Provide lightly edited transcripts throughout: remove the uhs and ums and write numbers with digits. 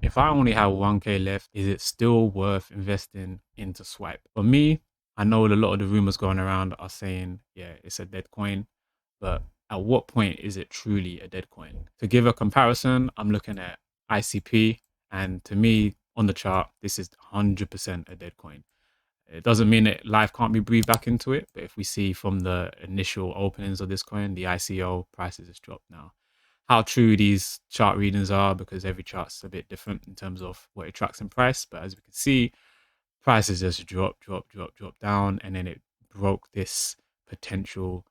if I only have 1K left, is it still worth investing into Swipe? For me, I know a lot of the rumors going around are saying, yeah, it's a dead coin, but at what point is it truly a dead coin? To give a comparison, I'm looking at ICP, and to me, on the chart, this is 100% a dead coin. It doesn't mean that life can't be breathed back into it, but if we see from the initial openings of this coin, the ICO prices has dropped now. How true these chart readings are, because every chart's a bit different in terms of what it tracks in price. But as we can see, prices just drop down, and then it broke this potential,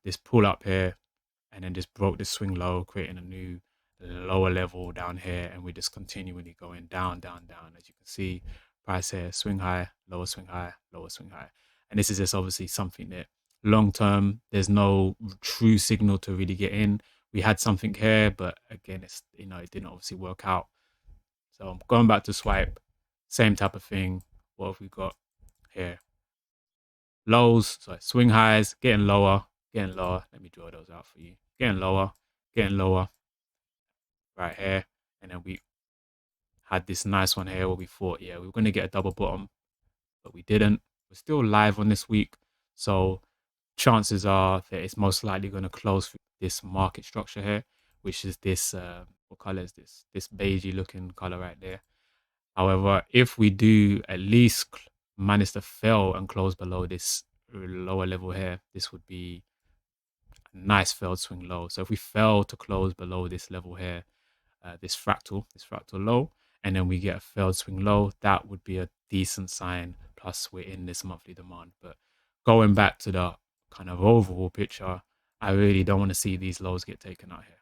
this pull up here, and then just broke this swing low, creating a new lower level down here, and we're just continually going down, down, down. As you can see, price here, swing high, lower swing high, lower swing high. And this is just obviously something that long term, there's no true signal to really get in. We had something here, but again, it didn't obviously work out. So I'm going back to Swipe, same type of thing. What have we got here? Lows, so swing highs, getting lower, getting lower. Let me draw those out for you. Getting lower, right here. And then we had this nice one here where we thought, yeah, we were going to get a double bottom, but we didn't. We're still live on this week. So chances are that it's most likely going to close through this market structure here, which is this, what color is this? This beigey looking color right there. However, if we do at least manage to fail and close below this lower level here, this would be a nice failed swing low. So if we fail to close below this level here, this fractal low, and then we get a failed swing low, that would be a decent sign. Plus, we're in this monthly demand. But going back to the kind of overall picture, I really don't want to see these lows get taken out here.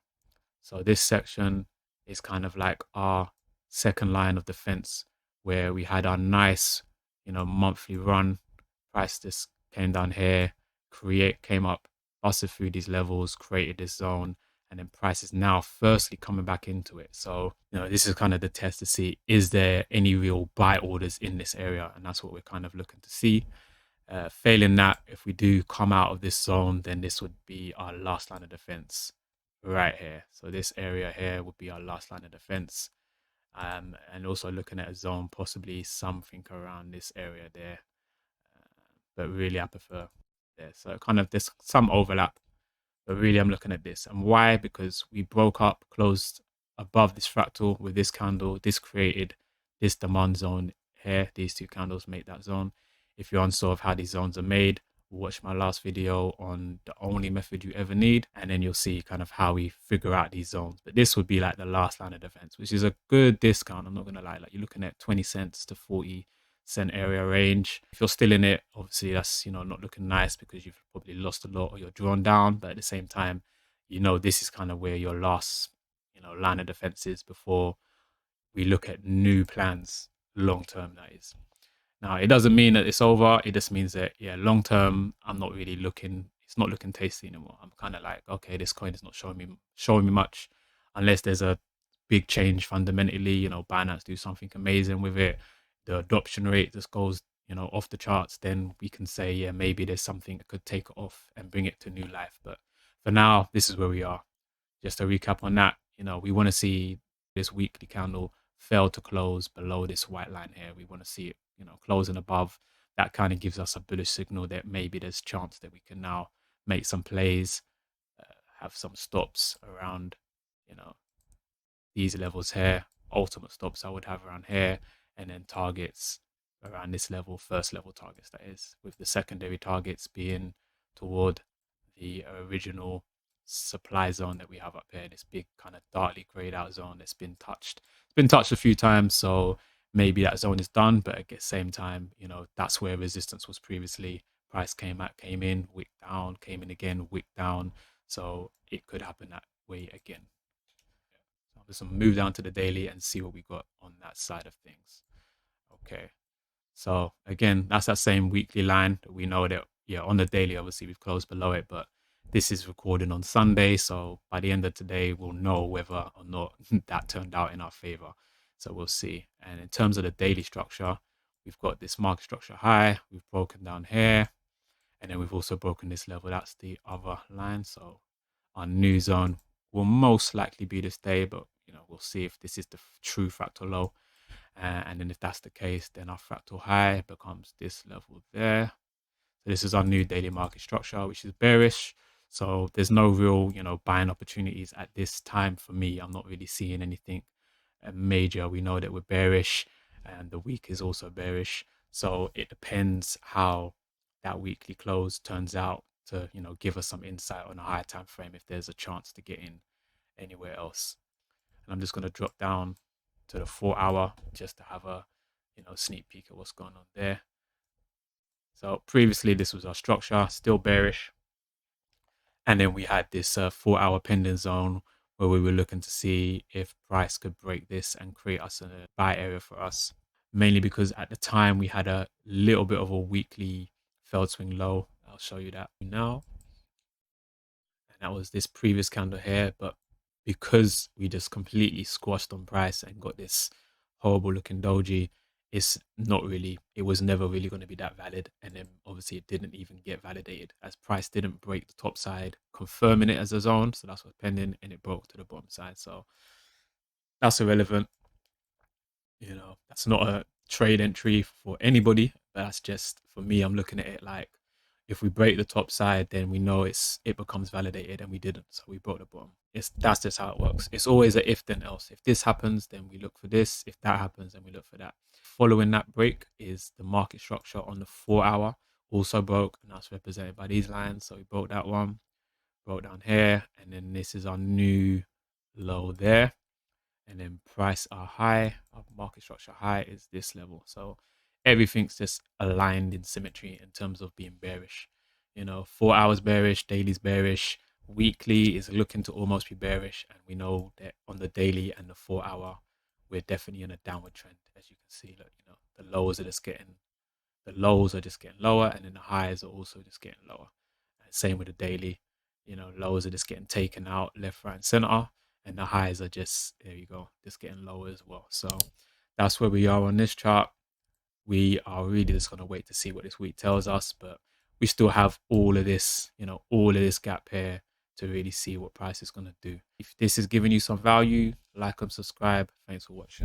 So this section is kind of like our second line of defense, where we had our nice, monthly run. Price just came down here, came up, busted through these levels, created this zone, and then price is now firstly coming back into it. So, this is kind of the test to see, is there any real buy orders in this area? And that's what we're kind of looking to see. Failing that, if we do come out of this zone, then this would be our last line of defense right here. So this area here would be our last line of defense. And also looking at a zone, possibly something around this area there. But really, I prefer there. So kind of there's some overlap, but really I'm looking at this. And why? Because we broke up, closed above this fractal with this candle. This created this demand zone here. These two candles make that zone. If you're unsure of how these zones are made, watch my last video on the only method you ever need, and then you'll see kind of how we figure out these zones. But this would be like the last line of defense, which is a good discount. I'm not gonna lie, like you're looking at 20 cents to 40-cent area range. If you're still in it, obviously that's not looking nice, because you've probably lost a lot or you're drawn down. But at the same time, this is kind of where your last line of defense is before we look at new plans long term, that is. Now, it doesn't mean that it's over. It just means that, yeah, long term, I'm not really looking. It's not looking tasty anymore. I'm kind of like, okay, this coin is not showing me much, unless there's a big change fundamentally. Binance do something amazing with it. The adoption rate just goes, off the charts. Then we can say, yeah, maybe there's something that could take it off and bring it to new life. But for now, this is where we are. Just to recap on that, we want to see this weekly candle fail to close below this white line here. We want to see it, closing above. That kind of gives us a bullish signal that maybe there's chance that we can now make some plays, have some stops around, these levels here. Ultimate stops I would have around here, and then targets around this level, first level targets, that is, with the secondary targets being toward the original supply zone that we have up here, this big kind of darkly grayed out zone that's been touched. It's been touched a few times, so maybe that zone is done, but at the same time, that's where resistance was previously. Price came in, wick down, came in again, wick down. So it could happen that way again. So I'm just gonna move down to the daily and see what we got on that side of things. Okay. So again, that's that same weekly line. We know that, yeah, on the daily, obviously we've closed below it, but this is recorded on Sunday. So by the end of today, we'll know whether or not that turned out in our favor. So we'll see. And in terms of the daily structure, we've got this market structure high. We've broken down here, and then we've also broken this level. That's the other line. So our new zone will most likely be this day, but we'll see if this is the true fractal low. And then if that's the case, then our fractal high becomes this level there. So this is our new daily market structure, which is bearish. So there's no real, buying opportunities at this time for me. I'm not really seeing anything major. We know that we're bearish and the week is also bearish. So it depends how that weekly close turns out to, give us some insight on a higher time frame if there's a chance to get in anywhere else. And I'm just going to drop down to the 4-hour just to have a, sneak peek at what's going on there. So previously this was our structure, still bearish. And then we had this 4-hour pending zone where we were looking to see if price could break this and create us a buy area for us. Mainly because at the time we had a little bit of a weekly failed swing low. I'll show you that now. And that was this previous candle here. But because we just completely squashed on price and got this horrible looking doji, it was never really going to be that valid. And then obviously it didn't even get validated as price didn't break the top side, confirming it as a zone. So that's what's pending, and it broke to the bottom side. So that's irrelevant. That's not a trade entry for anybody, but that's just for me. I'm looking at it like if we break the top side, then we know it becomes validated, and we didn't, so we broke the bottom. That's just how it works. It's always a if then else. If this happens, then we look for this. If that happens, then we look for that. Following that break is the market structure on the 4-hour, also broke, and that's represented by these lines. So we broke that one, broke down here, and then this is our new low there. And then price our high, our market structure high is this level. So everything's just aligned in symmetry in terms of being bearish. 4 hours bearish, daily's bearish, weekly is looking to almost be bearish, and we know that on the daily and the 4-hour, we're definitely in a downward trend. As you can see, look, the lows are just getting lower, and then the highs are also just getting lower. And same with the daily, lows are just getting taken out left, right, and center, and the highs are just, there you go, just getting lower as well. So that's where we are on this chart. We are really just going to wait to see what this week tells us, but we still have all of this gap here to really see what price is going to do. If this is giving you some value, like and subscribe. Thanks for watching.